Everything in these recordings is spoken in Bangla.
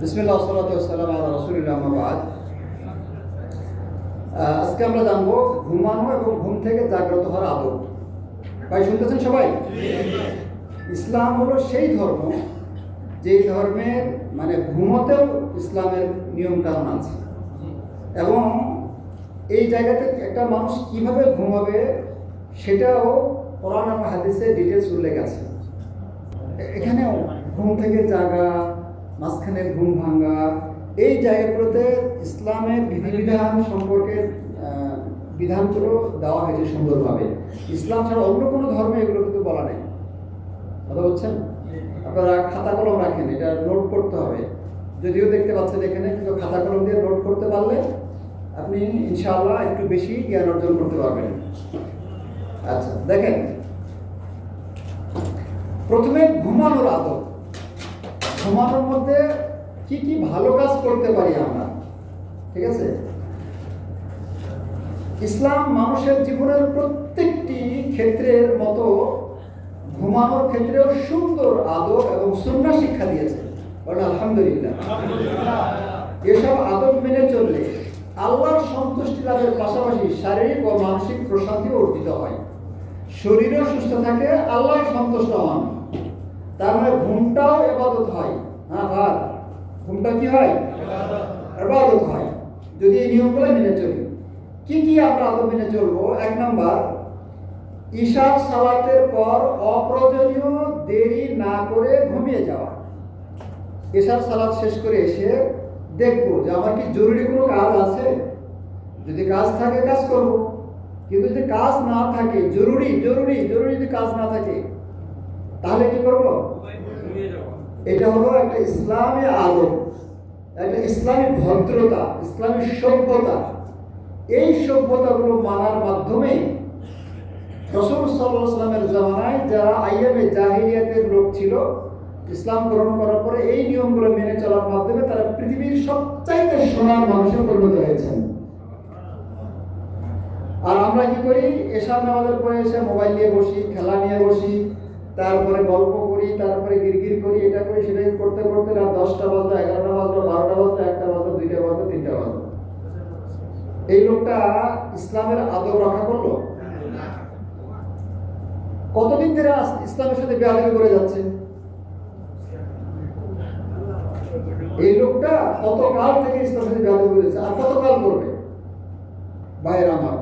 বিসমিল্লাহ ওয়াসসালাতু ওয়াসসালামু আলা রাসূলিল্লাহ আম্মা বা'দ। আজকে আমরা জানবো ঘুমানো এবং ঘুম থেকে জাগ্রত হওয়ার আদব। ভাই শুনতেছেন সবাই? ইসলাম হলো সেই ধর্ম যেই ধর্মের ঘুমোতেও ইসলামের নিয়ম কানুন আছে, এবং এই জায়গাতে একটা মানুষ কিভাবে ঘুমাবে সেটাও কোরআন এবং হাদিসে ডিটেলস উল্লেখ আছে। এখানেও ঘুম থেকে জাগা, মাঝখানে ঘুম ভাঙা, এই জায়গাগুলোতে ইসলামের বিধিবিধান সম্পর্কে বিধানগুলো দেওয়া হয়েছে সুন্দরভাবে। ইসলাম ছাড়া অন্য কোনো ধর্মে এগুলো কিন্তু বলা নেই। কথা বলছেন? আপনারা খাতা কলম রাখেন, এটা নোট করতে হবে। যদিও দেখতে পাচ্ছেন এখানে, কিন্তু খাতা কলম দিয়ে নোট করতে পারলে আপনি ইনশাআল্লাহ একটু বেশি জ্ঞান অর্জন করতে পারবেন। আচ্ছা দেখেন, প্রথমে ঘুমানোর আদব। ঘুমানোর মধ্যে কি কি ভালো কাজ করতে পারি আমরা, ঠিক আছে? ইসলাম মানুষের জীবনের প্রত্যেকটি ক্ষেত্রের মতো ঘুমানোর ক্ষেত্রেও সুন্দর আদব এবং সুন্নাহ শিক্ষা দিয়েছে। বলেন আলহামদুলিল্লাহ। এসব আদব মেনে চললে আল্লাহর সন্তুষ্টি লাভের পাশাপাশি শারীরিক ও মানসিক প্রশান্তিও অর্জিত হয়, শরীরও সুস্থ থাকে, আল্লাহর সন্তুষ্ট হন। তার মানে ঘুমটাও ইবাদত হয়। আর ঘুমটা কি হয়? ইবাদত হয় যদি এই নিয়মগুলো মেনে চলি। কি কি আমরা আদব মেনে চলবো? 1 নাম্বার, ইশার সালাতের পর অপ্রয়োজনীয় দেরি না করে ঘুমিয়ে যাওয়া। ইশার সালাত শেষ করে এসে দেখবো যে আমার কি জরুরি কোনো কাজ আছে। যদি কাজ থাকে কাজ করব, কিন্তু যদি কাজ না থাকে, জরুরি যদি কাজ না থাকে, তাহলে কি করব? এটা হলো একটা ইসলামী আদব, একটা ইসলামী ভদ্রতা, ইসলামী সভ্যতা। এই সভ্যতাগুলো মানার মাধ্যমে রাসূল সাল্লাল্লাহু আলাইহি ওয়াসাল্লামের জামানায় যারা আইয়ামে জাহিলিয়াতের লোক ছিল, ইসলাম গ্রহণ করার পরে এই নিয়মগুলো মেনে চলার মাধ্যমে তারা পৃথিবীর সবচাইতে সোনার মানুষে পরিণত হয়েছেন। আর আমরা কি করি? এশার নামাজের পরে এসে মোবাইল নিয়ে বসি, খেলা নিয়ে বসি, তারপরে গল্প করি, তারপরে গিরগির করি, এটা করি সেটাই করতে করতে রাত 10টা বাজলো, 11টা বাজলো, 12টা বাজলো, 1টা বাজলো, 2টা বাজলো, 3টা বাজলো। এই লোকটা ইসলামের আদব রক্ষা করলো? কতদিন ধরে ইসলামের সাথে বেয়াদবি করে যাচ্ছে? এই লোকটা কতকাল থেকে ইসলামের সাথে বেয়াদবি করেছে, আর কতকাল করবে? ভাইয়ের আমার,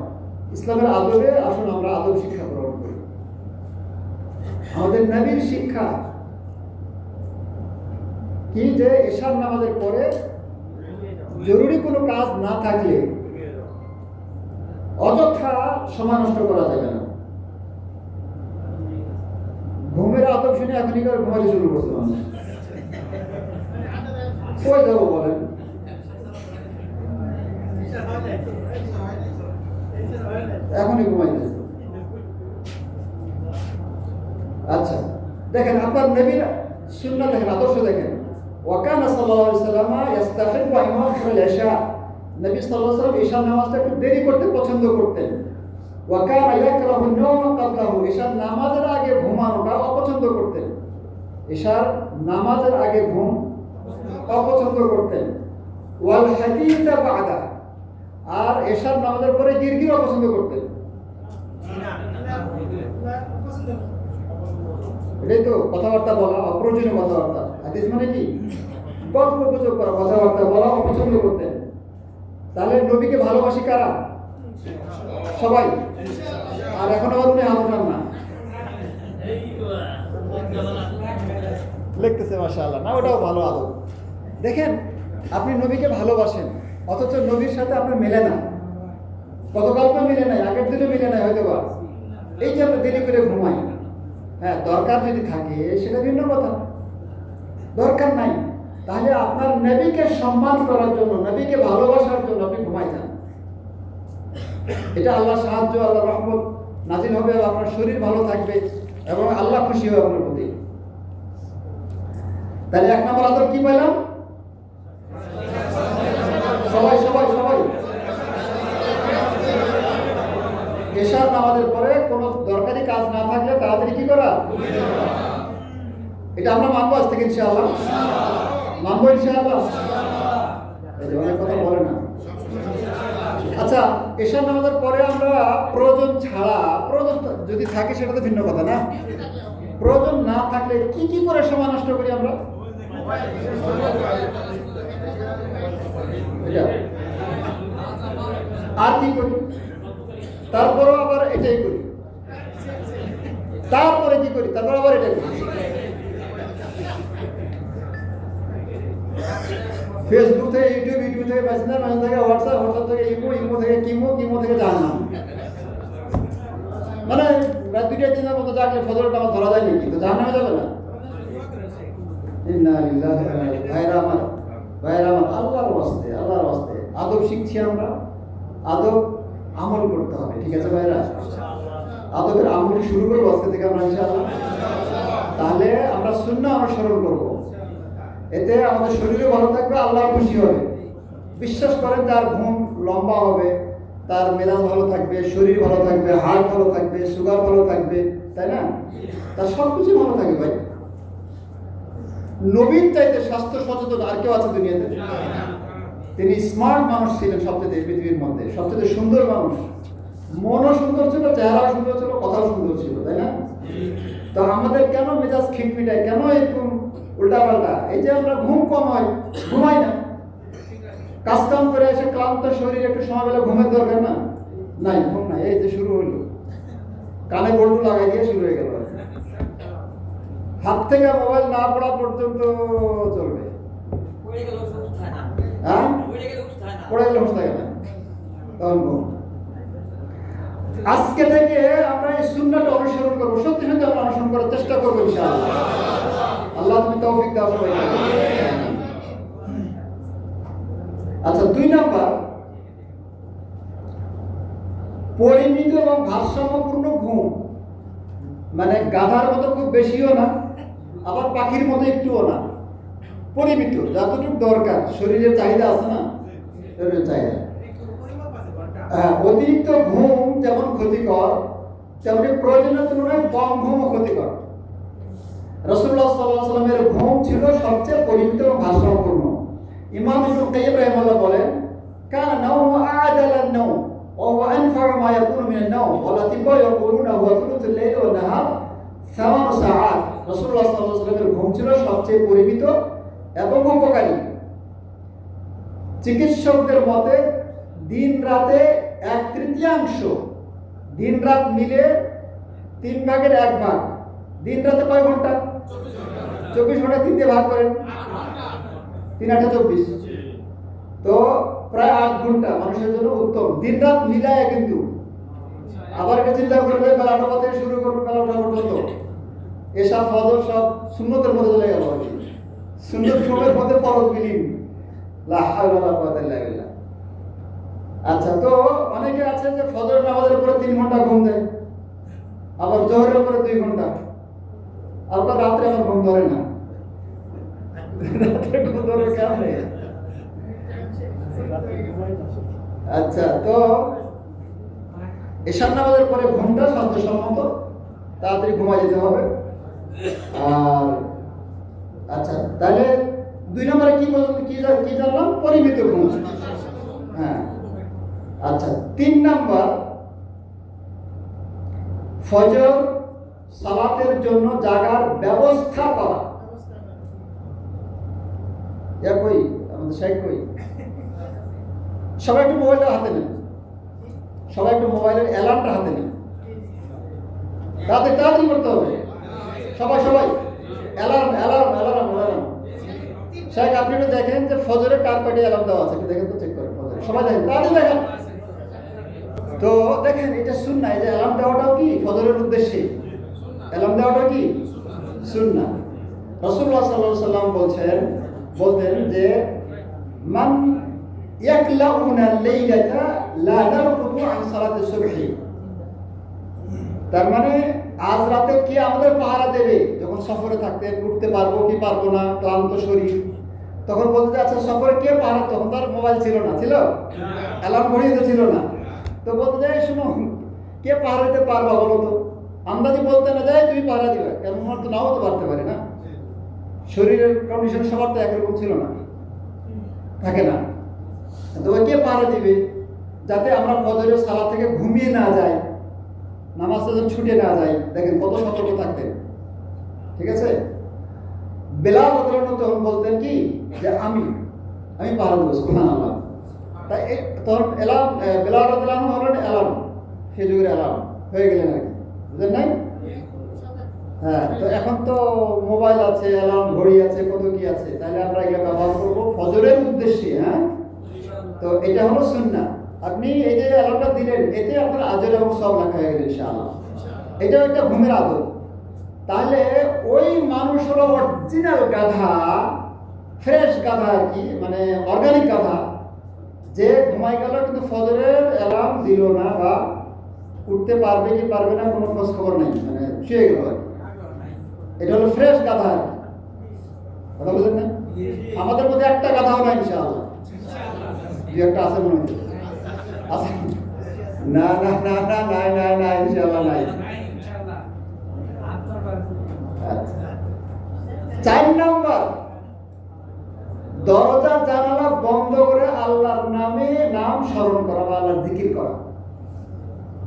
ইসলামের আদবে আসুন আমরা আদব শিক্ষা গ্রহণ করি। আমাদের নবীর শিক্ষা কি যে এশার নামাজের পরে জরুরি কোনো কাজ না থাকলে অযথা সময় নষ্ট করা যাবে না। ঘুমের আদব শুনে এখনই করে ঘুমাতে শুরু করছে মানুষ। কই যাবো বলেন? এখনই ঘুমাইতেছে। আচ্ছা দেখেন, আপনার নবীর সুন্নাহ দেখেন, আদর্শ দেখেন। ওয়াকানা সাল্লাল্লাহু আলাইহি ওয়াসাল্লাম ইস্তাহিব্বু আন ইয়াখিরুল ইশা। নবী সাল্লাল্লাহু আলাইহি ওয়াসাল্লাম ইশার নামাজটা একটু দেরি করতে পছন্দ করতেন। ওয়াকানা ইয়াকরাহু আন-নাওম ক্বাবলাহু। ইশার নামাজের আগে ঘুমানোটা অপছন্দ করতেন। ইশার নামাজের আগে ঘুম অপছন্দ করতেন। ওয়াল হাদিসা বা'দা। আর ইশার নামাজের পরে গিরগির অপছন্দ করতেন। এটাই তো কথাবার্তা বলা, অপ্রয়োজনীয় কথাবার্তা। হাদিস মানে কি? গল্প গুজব করা, কথাবার্তা বলা অপছন্দ করতেন। তাহলে নবীকে ভালোবাসি কারা? সবাই। আর এখন আবার উনি হাজার না লিখতেছে, মাশাআল্লাহ। না, ওটাও ভালো আদব। দেখেন, আপনি নবীকে ভালোবাসেন, অথচ নবীর সাথে আপনার মেলে না। গতকালকে মেলে নাই, আগের দিনে মেলে নাই হয়তো বা। এই যে আমরা দেরি করে ঘুমাই, হ্যাঁ, দরকার যদি থাকে সেটা ভিন্ন কথা। দরকার নাই, তাহলে আপনার নবীকে সম্মান করার জন্য, নবীকে ভালোবাসার জন্য আপনি ঘুমাই যান। এটা আল্লাহ সাহায্য, আল্লাহ রহমত নাজিল হবে, আপনার শরীর ভালো থাকবে এবং আল্লাহ খুশি হবে আপনার প্রতি। তাহলে 1 নম্বর আদব কি পাইলাম? সবাই সবাই সবাই এশার নামাজের পরে কোনো দরকারি কাজ না থাকলে তাড়াতাড়ি কি করা? এটা আমরা মানবো আজ থেকে ইনশাআল্লাহ। মানবো ইনশাআল্লাহ? এই যে অনেক কথা বলে না। আচ্ছা, এশার নামাজের পরে আমরা প্রয়োজন ছাড়া, প্রয়োজন যদি থাকে সেটা তো ভিন্ন কথা না, প্রয়োজন না থাকলে কি কি করে সময় নষ্ট করি আমরা? আর কি করি? তারপরও আবার এটাই করি, তারপরে কি করি? তারপর আবার এটাই করি। ফেসবুক থেকে ইউটিউব, ইউটিউব থেকে মেসেঞ্জার, মেসেঞ্জার থেকে হোয়াটসঅ্যাপ, হোয়াটসঅ্যাপ থেকে ইমো, ইমো থেকে কিমো, কিমো থেকে জানলাম। মানে রাত 2টা-3টার মতো জাগলে ফজরের নামাজ ধরা যায় নাকি? তো জাহান্নামে যাবে না? ইন্না লিল্লাহি ওয়া ইন্না ইলাইহি রাজিউন। ভাইরা আমার, আল্লাহর ওয়াস্তে, আল্লাহর ওয়াস্তে আদব শিখছি আমরা, আদব আমল করতে হবে, ঠিক আছে ভাইরা? আদবের আমল শুরু করবো আজকে থেকে আমরা ইনশাআল্লাহ। তাহলে আমরা সুন্নাহ অনুসরণ করব, এতে আমাদের শরীরও ভালো থাকবে, আল্লাহ খুশি হবে। বিশ্বাস করেন, তার ঘুম লম্বা হবে, তার মেজাজ ভালো থাকবে, শরীর ভালো থাকবে, হার্ট ভালো থাকবে, সুগার ভালো থাকবে, তাই না? তার সব কিছু ভালো থাকবে ভাই। নবীর চাইতে স্বাস্থ্য সচেতন আর কেউ আছে দুনিয়াতে? তিনি স্মার্ট মানুষ ছিলেন, সবচেয়ে পৃথিবীর মধ্যে সবচেয়ে সুন্দর মানুষ। মনও সুন্দর ছিল, চেহারাও সুন্দর ছিল, কথাও সুন্দর ছিল, তাই না? তো আমাদের কেন মেজাজ খিটমিটায়, কেন এরকম উল্টাপাল্টা? এই যে আমরা ঘুম কম হয়, ঘুমাই না, কাজ কাম করে এসে ক্লান্ত শরীর, একটু সময় পেলে ঘুমের দরকার না? নাই, ঘুম নাই। এই যে শুরু হইলো, কানে বল্টু লাগাই দিয়ে শুরু হয়ে গেল। হাত থেকে মোবাইল না পড়া পর্যন্ত চলবে। হ্যাঁ, পড়ে গেলে হুঁশ থাকে না, তখন ঘুম। আজকে থেকে আমরা এই সুন্নাহটা অনুসরণ করবো, সত্যি সত্যি আমরা অনুসরণ করার চেষ্টা করবো ইনশাআল্লাহ। আল্লাহ তুমি তৌফিক দাও সবাইকে। আচ্ছা, 2 নাম্বার, পরিমিত এবং ভারসাম্যপূর্ণ ঘুম। মানে গাধার মতো খুব বেশিও না, আবার পাখির মতো একটুও না, পরিমিত, যতটুকু দরকার। শরীরের চাহিদা আছে না, শরীরের চাহিদা। অতিরিক্ত ঘুম যেমন ক্ষতিকর, তেমনি প্রয়োজনের তুলনায় কম ঘুমও ক্ষতিকর। রাসূলুল্লাহ সাল্লাল্লাহু আলাইহি ওয়াসাল্লামের ঘুম ছিল সবচেয়ে পরিমিত এবং ভারসাম্যপূর্ণ। ইমাম ইবনে কাইয়্যিম রাহিমাহুল্লাহ বলেন, কানা নাওমু আ'দালান নাওম ওয়া হুয়া আনফা'ু মা ইয়াকুনু মিনান নাওম ওয়া লাতিফা ইয়াকুলুনা হুয়া থুলুথুল লাইল ওয়া নাহার 7 সাআত। রাসূলুল্লাহ সাল্লাল্লাহু আলাইহি ওয়াসাল্লামের ঘুম ছিল সবচেয়ে পরিমিত এবং উপকারী। চিকিৎসকদের মতে দিন রাতে 1/3, দিন রাত মিলে 3 ভাগের 1 ভাগ। দিন রাতে কয় ঘন্টা? 24 ঘন্টা 3 দিয়ে ভাগ করেন, 3 8 24, তো প্রায় 8 ঘন্টা মানুষের জন্য উত্তম। দিন রাত মিলায় কিন্তু। আবার একটা চিন্তা করবে, বেলা 9টা থেকে শুরু করবে বেলা 9টা পর্যন্ত, এসব ফজর সব সুন্নতের মধ্যে চলে গেল। সুন্নত সময়ের মধ্যে ফরজ বিলীন, লা হাওলা ওয়ালা কুওয়াতা ইল্লা বিল্লাহ। আচ্ছা, তো অনেকে আছে যে ফজর নামাজের পরে 3 ঘন্টা ঘুম দেয়, আবার জোহরের পরে 2 ঘন্টা, আবার রাত্রে আমার ঘুম ধরে না। রাত্রে ঘুম ধরে কেমনে? আচ্ছা, তো এশার নামাজের পরে ঘুমটা স্বাস্থ্যসম্মত, তাড়াতাড়ি ঘুমায় যেতে হবে। আর আচ্ছা, তাহলে 2 নম্বরে কি জানলাম? পরিমিত ঘুম। হ্যাঁ, আচ্ছা, 3 নাম্বার, ফজর সালাতের জন্য জাগার ব্যবস্থা করা। কই আমাদের শেখ কই? সবাই একটু মোবাইলটা হাতে নেন, সবাই একটু মোবাইলের অ্যালার্মটা হাতে নেন, তাড়াতাড়ি করতে হবে। সবাই alarm alarm alarm alarm. Sheikh, আপনি একটু দেখেন যে ফজরে কার কয়টি অ্যালার্ম দেওয়া আছে, একটু দেখেন তো, চেক করেন ফজরে। সবাই দেখেন, তাড়াতাড়ি দেখেন। তো দেখেন, এটা সুন্নাহ। এই যে অ্যালার্ম দেওয়াটাও কি ফজরের উদ্দেশ্যে, অ্যালার্ম দেওয়াটা কি সুন্নাহ। রাসূলুল্লাহ সাল্লাল্লাহু আলাইহি ওয়াসাল্লাম বলতেন যে মান ইয়াকলাউনা লাইলাতা লা নারকুদু আন সালাতি সুবহি। তার মানে আজ রাতে কে আমাদের পাহারা দেবে? যখন সফরে থাকতেন, উঠতে পারবো কি পারবো না, ক্লান্ত শরীর, তখন বলতে, আচ্ছা সফরে কে পাহারা? তখন তার মোবাইল ছিল না, ছিল অ্যালার্ম ঘড়ি তো ছিল না। তো বলতে যায়, শোনো, কে পাহারা দিতে পারবা বলো তো? আন্দাজি বলতে না যায় তুমি পাহারা দিবে, কারণ আমার তো নাও তো পারতে পারে না। শরীরের কন্ডিশন সবার তো একরকম ছিল না, থাকে না। তো কে পাহারা দিবে যাতে আমরা ফজরের সালাত থেকে ঘুমিয়ে না যাই, নামাজটা যেন ছুটে না যায়। দেখেন কত সতর্ক থাকতেন, ঠিক আছে। বেলাল রাদিয়াল্লাহু আনহু তখন বলতেন কি যে আমি পাহারা দেবো, সুবহানাল্লাহ। তাই তখন বেলাল রাদিয়াল্লাহু আনহু হলেন অ্যালার্ম, সেই যুগের অ্যালার্ম হয়ে গেলেন আর কি, বুঝলেন নাই? হ্যাঁ, তো এখন তো মোবাইল আছে, অ্যালার্ম ঘড়ি আছে, কত কি আছে, তাহলে আমরা এগুলো ব্যবহার করবো ফজরের উদ্দেশ্যে। হ্যাঁ, তো এটা হলো সুন্নাহ। আপনি এই যে অ্যালার্মটা দিলেন, এতে আপনার আজর এবং সব লেখা হয়ে গেল ইনশাআল্লাহ। এটাও একটা ঘুমের আদত। তাহলে ওই মানুষ হলো অরিজিনাল গাধা, ফ্রেশ গাধা আর কি, মানে অর্গানিক গাধা, যে ঘুমাই গেল কিন্তু ফজরের অ্যালার্ম দিল না, বা উঠতে পারবে কি পারবে না কোনো খোঁজ খবর নেই, মানে শুয়ে গেল আর কি। এটা হলো ফ্রেশ গাধা আর কি, কথা বুঝলেন না? আমাদের মধ্যে একটা গাধাও নাই ইনশাআল্লাহ, দু একটা আছে মনে হচ্ছে, আছে না? না না না নাই নাই নাই ইনশাআল্লাহ নাই। আচ্ছা, 4 নাম্বার, দরজা জানালা বন্ধ করে আল্লাহর নাম স্মরণ করা বা আল্লাহর জিকির করা।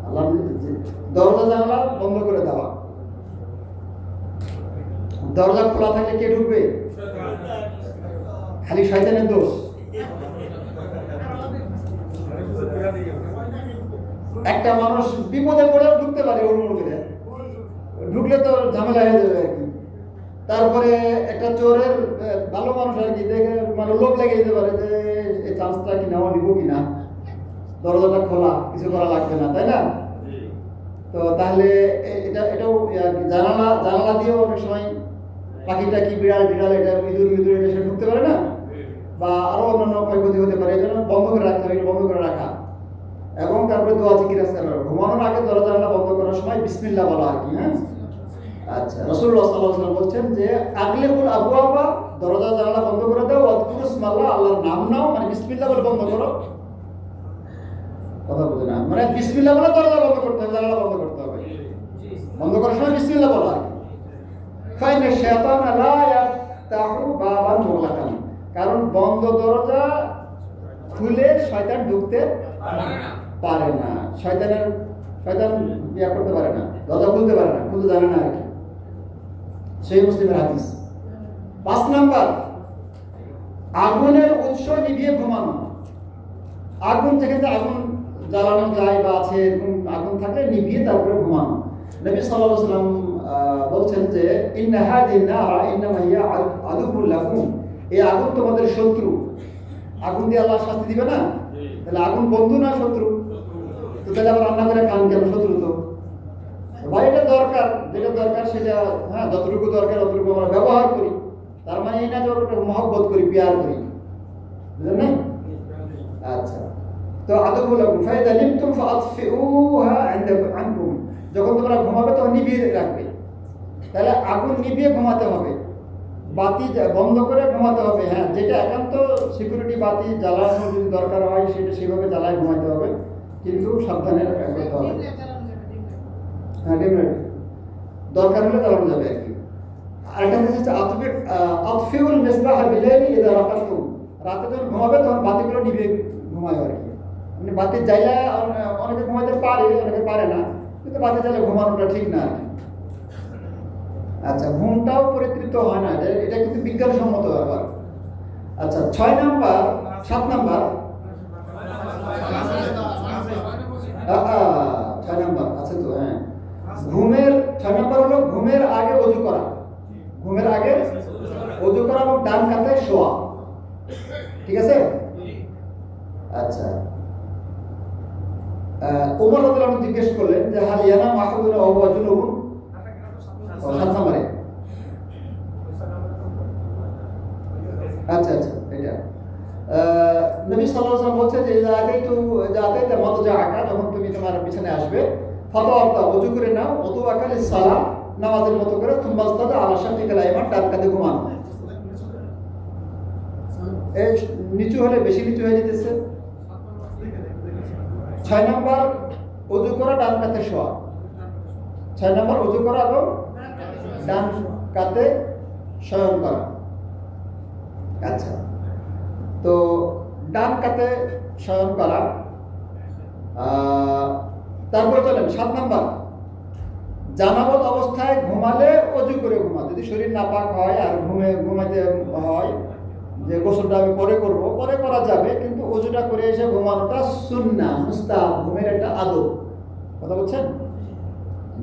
আল্লাহ দরজা জানালা বন্ধ করে দেওয়া। দরজা খোলা থাকলে কে ঢুকবে? খালি শয়তানের দোষ। একটা মানুষ বিপদে পড়েও ঢুকতে পারে, ওর মুখে ঢুকলে তো ঝামেলা হয়ে যাবে আর কি। তারপরে একটা চোরের ভালো মানুষ আর কি দেখে মানে লোক লেগে যেতে পারে যে এই চান্সটা কি নেওয়া নিব কিনা, দরজাটা খোলা, কিছু করা লাগবে না, তাই না? তো তাহলে এটাও জানালা দিয়েও অনেক সময় পাখিটা কি বিড়াল এটা ইঁদুর এটা সে ঢুকতে পারে না, বা আরো অন্যান্য ক্ষয়ক্ষতি হতে পারে। এই জন্য বন্ধ করে রাখতে হবে, বন্ধ করে রাখা। এবং তারপরে দোয়া জিকির আজকার ঘুমানোর আগে দরজা জানালা বন্ধ করার সময় বিসমিল্লাহ বলা আর কি। হ্যাঁ, আচ্ছা, রাসূলুল্লাহ সাল্লাল্লাহু আলাইহি ওয়াসাল্লাম বলছেন যে আগলিকুল আবওয়াবা, দরজা জানালা বন্ধ করে দাও, ওয়াজকুরুসমাল্লাহ, আল্লাহর নাম নাও, মানে বিসমিল্লাহ বলে বন্ধ করো। কথা বুঝে না, মানে বিসমিল্লাহ বলে দরজা বন্ধ করতে হবে, জানালা বন্ধ করতে হবে। বন্ধ করার সময় বিসমিল্লাহ বলা। ফাইনা শাইতান লা ইয়াফতাহু বাবান মুগলাকান, কারণ বন্ধ দরজা খুলে শয়তান ঢুকতে পারে না। শয়তান ইয়া করতে পারে না, দরজা খুলতে পারে না, খুলতে জানে না আর কি। সেই মুসলিমের হাদিস। 5 নাম্বার, আগুনের উৎস নিভিয়ে ঘুমানো। আগুন থেকে যে আগুন জ্বালানো যায় বা আছে, এরকম আগুন থাকলে নিভিয়ে তারপরে ঘুমানো। নবী সাল্লাল্লাহু আলাইহি ওয়াসাল্লাম বলছেন যে ইন্না হাযিহি নারা ইন্নামা হিয়া আদুবুল লাকুম, এই আগুন তোমাদের শত্রু। আগুন দিয়ে আল্লাহ শাস্তি দিবে না, তাহলে আগুন বন্ধু না শত্রু? তো তাহলে আবার রান্না করে কান কেন? শত্রু তো ভাই। এটা দরকার, যেটা দরকার সেটা, হ্যাঁ, যতটুকু দরকার ততটুকু আমরা ব্যবহার করি। তার মানে এই না যে ওটা মহব্বত করি, প্যার করি, বুঝলেন না? আচ্ছা, তো আদুবুল লাকুম ফাইদা নিমতুম ফাআতফিউহা আনকুম, যখন তোমরা ঘুমাবে তখন নিভিয়ে রাখবে। তাহলে আগুন নিভিয়ে ঘুমাতে হবে, বাতি বন্ধ করে ঘুমাতে হবে। হ্যাঁ, যেটা একান্ত সিকিউরিটি বাতি জ্বালানোর যদি দরকার হয় সেটা সেভাবে জ্বালায় ঘুমাতে হবে, কিন্তু সাবধানে করতে হবে। হ্যাঁ, ডিমলাইট দরকার হলে জ্বালানো যাবে আর কি। আরেকটা হচ্ছে আতফিউল মিসবাহ বিলাইলি ইযা রাকাতুম, রাতে যখন ঘুমাবে তখন বাতিগুলো নিভিয়ে ঘুমায় আর কি। মানে বাতি জ্বালা অনেকে ঘুমাতে পারে, অনেকে পারে না, কিন্তু বাতি জ্বালা ঘুমানোটা ঠিক না আর কি। আচ্ছা, ঘুমটাও পরিতৃপ্ত হয় না, এটা কিন্তু বিজ্ঞানসম্মত ব্যাপার। আচ্ছা, 7 নাম্বার আছে তো। হ্যাঁ, 6 নাম্বার হলো ঘুমের আগে ওযু করা। ঘুমের আগে ওযু করা এবং ডান কাতে শোয়া, ঠিক আছে? আচ্ছা, ওমর রাদিয়াল্লাহু আনহু জিজ্ঞেস করলেন যে হাল ইয়ানামু আহাদুনা ওয়া হুয়া জুনুবুন। 7 নম্বরে। আচ্ছা, এটা নবী সাল্লাল্লাহু আলাইহি ওয়াসাল্লাম বলছে যে যাতে মাদজাআকা, যখন তুমি তোমার বিছানে আসবে, ফাতাওয়াত্তা, ওযু করে নাও, ওযুআকা লিস-সালাহ, নামাজের মতো করে, তুমাস্তাদা আলা শাক্কিল আইমান, ডান কাতে ঘুমানো। এই নিচু হলে বেশি নিচু হয়ে যেতেছে। 6 নাম্বার ওযু করা, ডান কাতে শোয়া। 6 নাম্বার ওযু করা এবং ডান কাতে শয়ন করা। আচ্ছা, তো ডান কাতে শয়ন করা। তারপরে চলেন 7 নাম্বার, জানাবত অবস্থায় ঘুমালে অজু করে ঘুমা। যদি শরীর নাপাক হয় আর ঘুমাইতে হয় যে গোসলটা আমি পরে করব, পরে করা যাবে, কিন্তু অজুটা করে এসে ঘুমানোটা সুন্নাহ, মুস্তাহাব, ঘুমের একটা আদব। কথা বলছেন?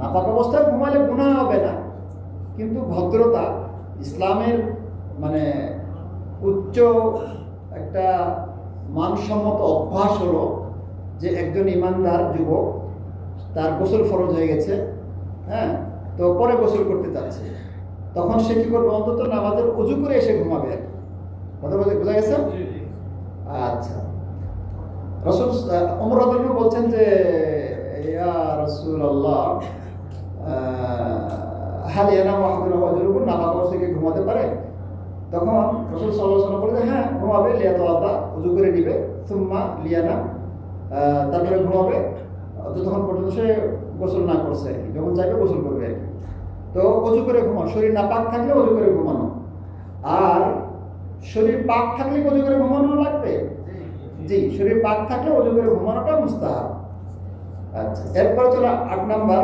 নাপাক অবস্থায় ঘুমালে গুনাহ হবে না, কিন্তু ভদ্রতা, ইসলামের মানে উচ্চ একটা মানসম্মত অভ্যাস হলো যে একজন ইমানদার যুবক, তার গোসল ফরজ হয়ে গেছে, হ্যাঁ, তো পরে গোসল করতে চাচ্ছে, তখন সে কি করবে? অন্তত নামাজের অজু করে এসে ঘুমাবে। কথা বোঝা গেছে? আচ্ছা, রাসূল ওমর রাদিয়াল্লাহু আনহু বলছেন যে ইয়া রাসূলুল্লাহ, হাল ইয়ানামু আহাদুনা ওয়া জুনুবুন, নামাজ অবস্থায় কি ঘুমাতে পারে? তখন রাসূল সাল্লাল্লাহু আলাইহি ওয়াসাল্লাম বলেন, হ্যাঁ ঘুমাবে, লিয়াতাওয়াদ্দা, ওযু করে নিবে, সুম্মা লিয়ানাম, তারপরে ঘুমাবে যতক্ষণ পর্যন্ত সে গোসল না করছে, যখন চাইবে গোসল করবে আর কি। তো ওযু করে ঘুমানো, শরীর না পাক থাকলে ওযু করে ঘুমানো, আর শরীর পাক থাকলে ওযু করে ঘুমানো লাগবে। জি, শরীর পাক থাকলে ওযু করে ঘুমানোটা মুস্তাহাব। আচ্ছা, এরপরে চলো 8 নাম্বার,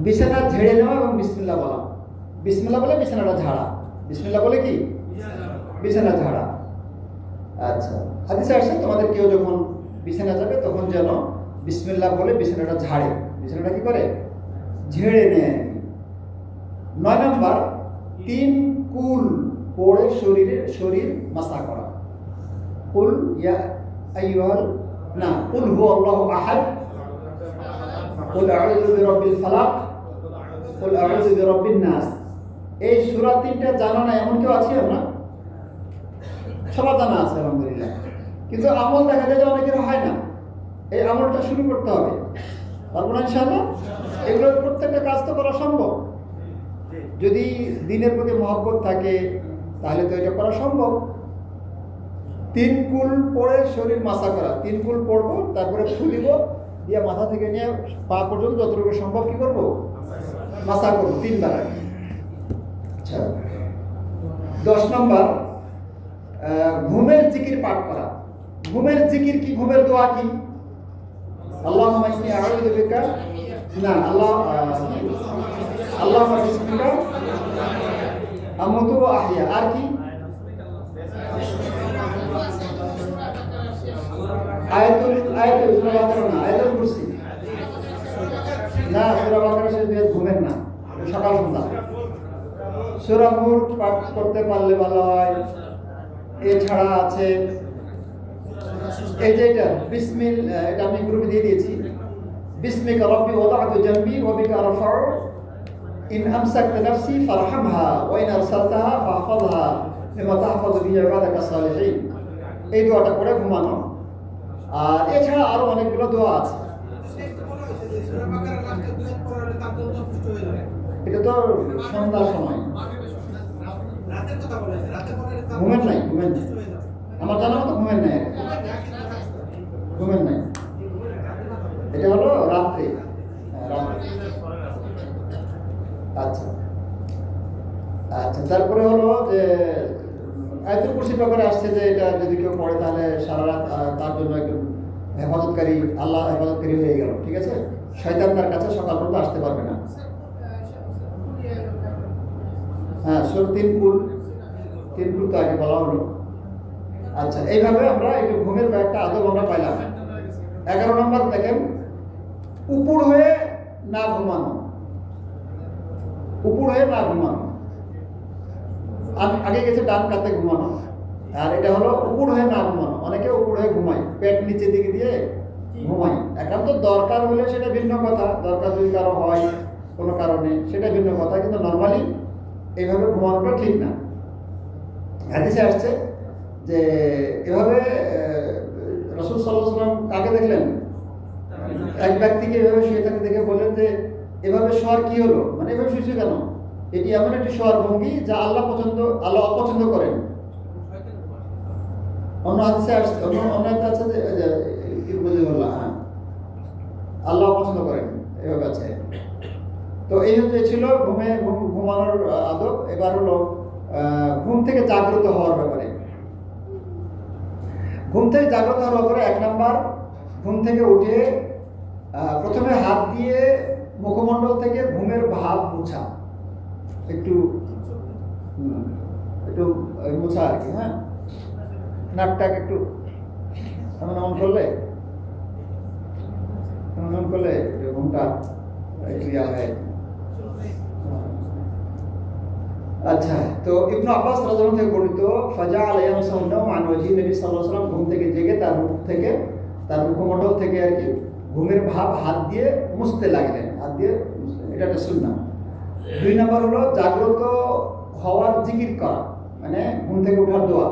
বিছানা ঝেড়ে নেওয়া এবং বিসমিল্লাহ বলা। বিসমিল্লাহ বলে বিছানাটা ঝাড়া। বিসমিল্লাহ বলে কি? বিছানা ঝাড়া। আচ্ছা, হাদিসে আসছে তোমাদের কেউ যখন বিছানা যাবে তখন যেন বিসমিল্লাহ বলে বিছানাটা ঝাড়ে। বিছানাটা কি করে? ঝেড়ে নেয়। 9 নাম্বার, 3 কুল পড়ে শরীর মাসা করা। কুল ইয়া আইয়ুহাল, না, কুল হুয়াল্লাহু আহাদ, কুল আউযু বিরাব্বিল ফালাক, কুল আউযু বিরাব্বিন নাস। এই সূরা 3টা জানা না এমন কেউ আছে? আমরা সবার জানা আছে আলহামদুলিল্লাহ, কিন্তু আমল দেখা যায় যে অনেকের হয় না। এই আমলটা শুরু করতে হবে, পারবো না ইনশাআল্লাহ? এগুলোর প্রত্যেকটা কাজ তো করা সম্ভব, যদি দিনের প্রতি মহব্বত থাকে তাহলে তো এটা করা সম্ভব। 3 কুল পড়ে শরীর মাসা করা। 3 কুল পড়বো, তারপরে ফুলিব, দিয়ে মাথা থেকে নিয়ে পা পর্যন্ত যতটুকু সম্ভব কি করব? মাসা করবো 3 বার। আচ্ছা, 10 নম্বর, ঘুমের জিকির পাঠ করা। ঘুমের জিকির কি? ঘুমের দোয়া কি? আল্লাহুম্মা ইন্নী আউযু বিকা, না, আল্লাহুম্মা বিসমিকা আমুতু ওয়া আহইয়া। আর কি? আয়াতুল সূরা বাকারা না, আয়াতুল কুরসি না, সূরা বাকারা শেষ ঘুমের না, সকাল সন্ধ্যা। সূরা নূর পাঠ করতে পারলে ভালো হয়। এছাড়া আছে এই যে এটা এটা আমি গ্রুপে দিয়ে দিয়েছি, বিসমিকা রাব্বি ওয়াদা'তু জামবি ওয়া বিকা আরফা'ু, ইন আমসাকতা নাফসি ফারহামহা ওয়া ইন আরসালতাহা ফাহফাযহা বিমা তাহফাযু বিহি ইবাদাকা সালিহিন। এই দোয়াটা পড়ে ঘুমানো। আর এছাড়া আরো অনেকগুলো দোয়া আছে। এটা তো সন্ধ্যার সময়, ঘুমের নাই, আমার জানা মতো ঘুমের নাই, ঘুমের নাই, এটা হলো রাত্রে। আচ্ছা আচ্ছা, তারপরে হলো যে আয়াতুল কুরসির ব্যাপারে আসছে যে এটা যদি কেউ পড়ে তাহলে সারা রাত তার জন্য একটু হেফাজতকারী, আল্লাহ হেফাজতকারী হয়ে গেল, ঠিক আছে? শয়তান তার কাছে সকাল পর্যন্ত আসতে পারবে না। হ্যাঁ, 3 কুল তো আগে বলা হলো। আচ্ছা, এইভাবে আমরা একটু ঘুমের একটা আদব আমরা পাইলাম। 11 নম্বর দেখেন, উপর হয়ে না ঘুমানো। উপর হয়ে না ঘুমানো, আগে গেছে ডান কাতে ঘুমানো, আর এটা হলো উপর হয়ে না ঘুমানো। অনেকে উপর হয়ে ঘুমায়, পেট নিচের দিকে দিয়ে ঘুমায়। একান্ত দরকার হলে সেটা ভিন্ন কথা, দরকার যদি কারো হয় কোনো কারণে সেটা ভিন্ন কথা, কিন্তু নর্মালি এইভাবে ঘুমানোটা ঠিক না। হাদিসে আসছে যে এভাবে রাসূল সাল্লাল্লাহু আলাইহি ওয়াসাল্লাম কাকে দেখলেন? এক ব্যক্তিকে এভাবে শুয়ে থাকতে দেখে বললেন যে এভাবে শোয়ার কি হলো, মানে এভাবে শুয়েছে কেন? এটি এমন একটি শোয়ার ভঙ্গি যা আল্লাহ অপছন্দ করেন। অন্য হাদিসে আসছে, অন্য একটা আছে যে হ্যাঁ, আল্লাহ পছন্দ করেন, এভাবে আছে। তো এই হচ্ছে ছিল ঘুমানোর আদব। এবার হলো ঘুম থেকে জাগ্রত হওয়ার ব্যাপারে। ঘুম থেকে জাগ্রত হওয়ার ব্যাপারে 1 নাম্বার, ঘুম থেকে উঠে প্রথমে হাত দিয়ে মুখমণ্ডল থেকে ঘুমের ভাব মোছা, একটু মোছা আর কি। হ্যাঁ, নাকটাকে একটু এমন এমন করলে ঘুমটা ক্লিয়ার হয়। আচ্ছা, তো ইবনে আব্বাস রাদিয়াল্লাহু থেকে বর্ণিত, ফাজাআলা ইয়ামসাহু নাওম আন ওয়াজহি নবী সাল্লাল্লাহু আলাইহি ওয়াসাল্লাম, ঘুম থেকে জেগে তার মুখমণ্ডল থেকে আর কি ঘুমের ভাব হাত দিয়ে মুছতে লাগলেন, এটা একটা সুন্নাহ। 2 নাম্বার হলো জাগ্রত হওয়ার জিকির করা, মানে ঘুম থেকে ওঠার দোয়া,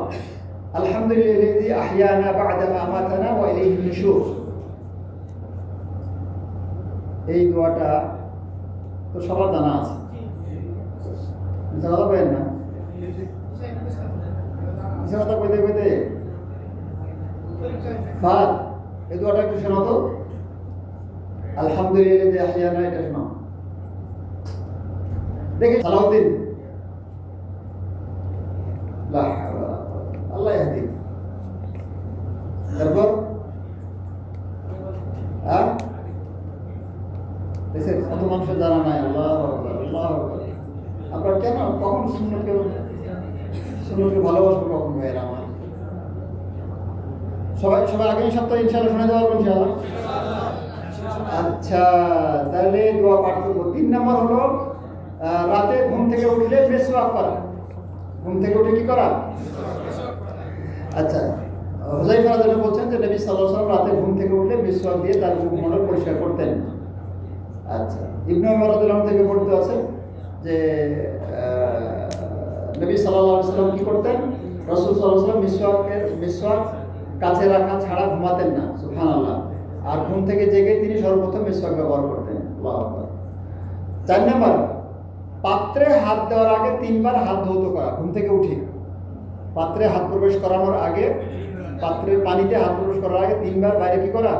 আলহামদুলিল্লাহি আহইয়ানা বা'দা মা আমাতানা ওয়া ইলাইহিন নুশুর। এই দোয়াটা তো সবার জানা আছে, কথা বলেন না, কথা কইতে ফাদ, এই দোয়াটা একটু শোনো তো, আলহামদুলিল্লাহি আহইয়ানা, এটা শোনো দেখে। সালাউদ্দিন, আল্লাহ ইয়াহদি। তারপর কত মানুষের জানা নাই। আল্লাহু আকবার, আল্লাহু আকবার। আপনার কেন কখন সুন্নতকে ভালোবাসবো কখন ভাইয়েরা আমার? সবাই আগামী সপ্তাহে ইনশাআল্লাহ শুনে দেওয়া হবে ইনশাআল্লাহ। আচ্ছা, তাহলে দোয়া পাঠ করবো। 3 নাম্বার হলো রাতে ঘুম থেকে উঠলে মিসওয়াক করা। ঘুম থেকে উঠে কি করা? আচ্ছা, হুযায়ফা রাদিয়াল্লাহু বলছেন যে নবী সাল্লাল্লাহু আলাইহি ওয়াসাল্লাম রাতে ঘুম থেকে উঠলে মিসওয়াক দিয়ে তার মুখমণ্ডল পরিষ্কার করতেন। আচ্ছা, ইবনে উমর রাদিয়াল্লাহু থেকে বর্ণিত আছে যে নবী সাল্লাল্লাহু আলাইহি ওয়াসাল্লাম কি করতেন? রাসূল সাল্লাল্লাহু আলাইহি ওয়াসাল্লাম মিসওয়াক কাছে রাখা ছাড়া ঘুমাতেন না, সুবহানাল্লাহ। আর ঘুম থেকে জেগে তিনি সর্বপ্রথম মিসওয়াক ব্যবহার করতেন। আল্লাহু আকবার। 4 নাম্বার, পাত্রে হাত দেওয়ার আগে 3 বার হাত ধৌত করা। ঘুম থেকে উঠে পাত্রে হাত প্রবেশ করানোর আগে, পাত্রের পানিতে হাত প্রবেশ করার আগে 3 বার বাইরে কি করা?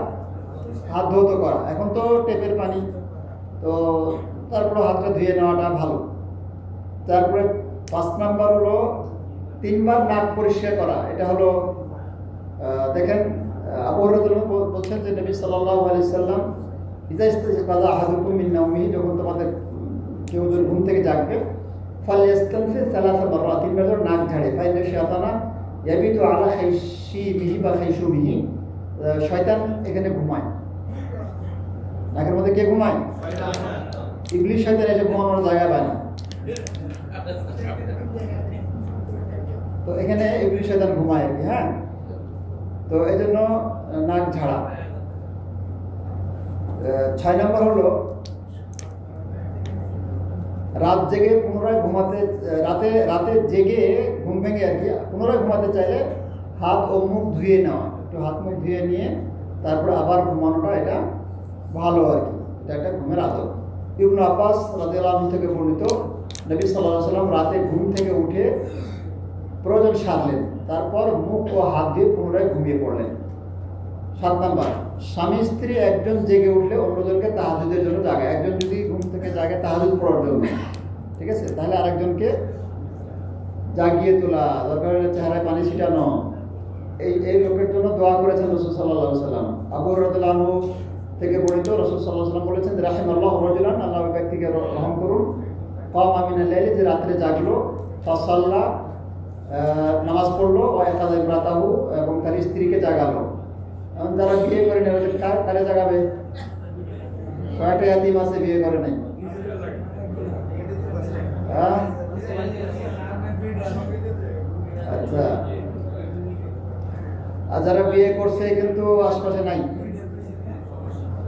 হাত ধৌত করা। এখন তো টেপের পানি, তো তারপরে হাতটা ধুয়ে নেওয়াটা ভালো। তারপরে 5 নাম্বার হলো 3 বার নাক পরিষ্কার করা। এটা হলো দেখেন, আবু হুরায়রা বলছেন যে নবী সাল্লাল্লাহু আলাইহি সাল্লাম, ইযা ইস্তাযআযা আহাদুকুম মিন নাওমিহি, যখন তোমাদের কেউ যদি ঘুম থেকে জাগবে, ফালইস্তানফির 3 মাররা, 3 বার নাক ঝাড়ে। ফাইন শায়তানা ইয়াবিতু আলা খাইশিবিহি বা খাইশুবিহি, শয়তান এখানে ঘুমায়। নাকের মধ্যে কে ঘুমায়? শয়তান। ইবলিস শয়তান এসে ঘুমানোর জায়গা পায় না, তো এখানে ইবলিস শয়তান ঘুমায় আর কি। হ্যাঁ, তো এই জন্য নাক ঝাড়া। 6 নম্বর হলো রাত জেগে পুনরায় ঘুমাতে, রাতে জেগে ঘুম ভেঙে আর কি পুনরায় ঘুমাতে চাইলে হাত ও মুখ ধুয়ে নেওয়া। একটু হাত মুখ ধুয়ে নিয়ে তারপরে আবার ঘুমানোটা, এটা ভালো আর কি, এটা একটা ঘুমের আদব। ইবনে আব্বাস রাদিয়াল্লাহু আনহু থেকে বর্ণিত, নবী সাল্লাল্লাহু আলাইহি ওয়াসাল্লাম রাতে ঘুম থেকে উঠে প্রয়োজন সারলেন, তারপর মুখ ও হাত দিয়ে পুনরায় ঘুমিয়ে পড়লেন। 7 নাম্বার, স্বামী স্ত্রী একজন জেগে উঠলে অন্যজনকে তাহাজ্জুদের জন্য জাগায়। একজন যদি ঘুম থেকে জাগে তাহাজ্জুদ পড়ার জন্য, ঠিক আছে, তাহলে আরেকজনকে জাগিয়ে তোলা, দরকার হলে চেহারায় পানি ছিটানো, এই লোকের জন্য দোয়া করেছেন রাসূল সাল্লাল্লাহু আলাইহি ওয়াসাল্লাম। আবু হুরায়রা রাদিয়াল্লাহু আনহু থেকে বর্ণিত, রাসূল সাল্লাল্লাহু আলাইহি ওয়াসাল্লাম বলেছেন, রাহিমাল্লাহু রাজুলান, আল্লাহ ওই ব্যক্তিকে রহম করুন, কামা মিনাল লাইলি, যে রাত্রে জাগলো, ফাসাল্লা, নামাজ পড়লো, ওয়া ইয়াকাযা ইমরাতাহু, এবং তার স্ত্রীকে জাগালো। যারা বিয়ে করে নেবে কারে জাগাবে? কয়টা ইয়াতিম আছে বিয়ে করে নাই? আচ্ছা, আর যারা বিয়ে করছে কিন্তু আশপাশে নাই,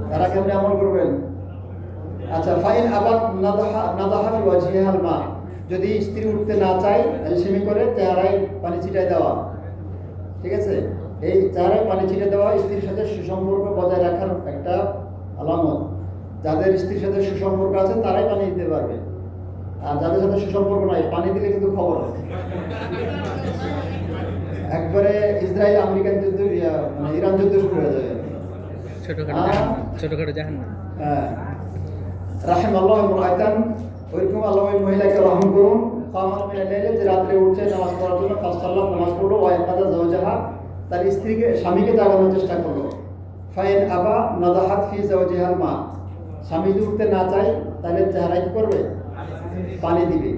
তারা কেমনে আমল করবেন? আচ্ছা, ফাইন আবার নাদাহা ফি ওয়াজহিহাল মা, যদি স্ত্রী উঠতে না চায় আলসেমি করে চেহারায় পানি ছিটাই দেওয়া, ঠিক আছে, এই চেহারায় পানি ছিটে দেওয়া স্ত্রীর সাথে সুসম্পর্ক বজায় রাখার একটা আলামত। যাদের স্ত্রীর সাথে সুসম্পর্ক আছে তারাই পানি দিতে পারবে, আর যাদের সাথে সুসম্পর্ক নাই পানি দিলে কিন্তু খবর আছে। একবারে ইসরায়েল আমেরিকান যুদ্ধ, মানে ইরান যুদ্ধ শুরু হয়ে যাবে, ছোটখাটো জাহান্নাম। হ্যাঁ, রাহিমাল্লাহু ইমরাআতান, ওইরকম আল্লাহ ওই মহিলাকে রহম করুন কামাত মিনাল লাইলি, যে রাত্রে উঠছে নামাজ পড়ার জন্য, ফাসাল্লাত নামাজ পড়লো, ওয়া ইয়াকাদা যাওজাহা, তার স্ত্রীকে স্বামীকে জাগানোর চেষ্টা করলো। ফাইন আবা নাদাহাত ফি যাওজিহাল মা, স্বামী যদি উঠতে না চায় তাহলে চেহারা কি করবে? পানি দিবে।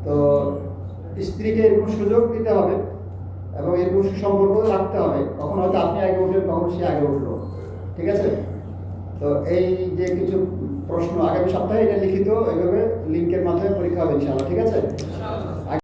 তো স্ত্রীকে এরকম সুযোগ দিতে হবে এবং এরকম সুসম্পর্ক রাখতে হবে। কখন হয়তো আপনি আগে উঠলেন, কখন সে আগে উঠলো, ঠিক আছে? তো এই যে কিছু প্রশ্ন আগামী সপ্তাহে এটা লিখিত এইভাবে লিঙ্কের মাধ্যমে পরীক্ষা হবে ইনশাআল্লাহ, ঠিক আছে?